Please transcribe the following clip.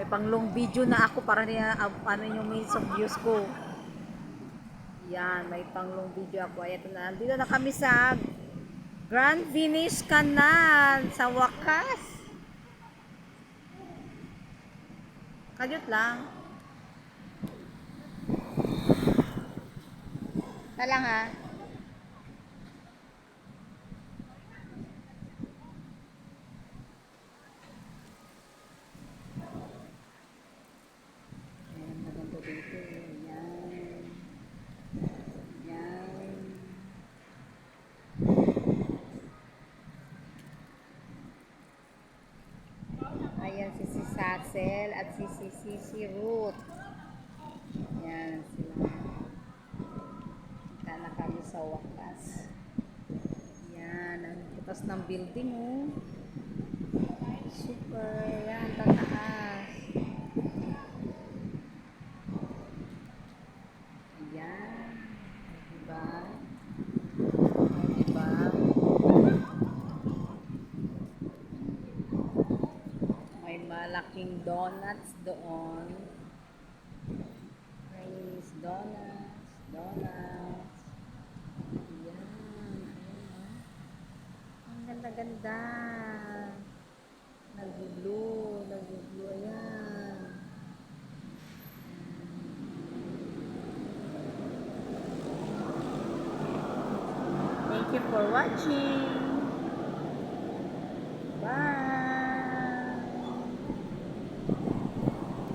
may pang long video na ako para niya ano yung minutes of views ko. Yan, may pang long video ako. Ay, ito na. Dito na kami sa Grand Venice Canal sa wakas. Kadyot lang. Talang ha. Ayan, maganda dito. Ayan. Ayan. Ayan si Sassel at si Ruth. Ayan sila. Kita na kami sa wakas. Ayan, ang taas ng building oh. Super, yan, tataas. Ayan, diba? Diba? May malaking donuts doon. Nice donuts, donuts. Ayan, ayan. Ang ganda-ganda. Nag-blue, ayan. Thank you for watching.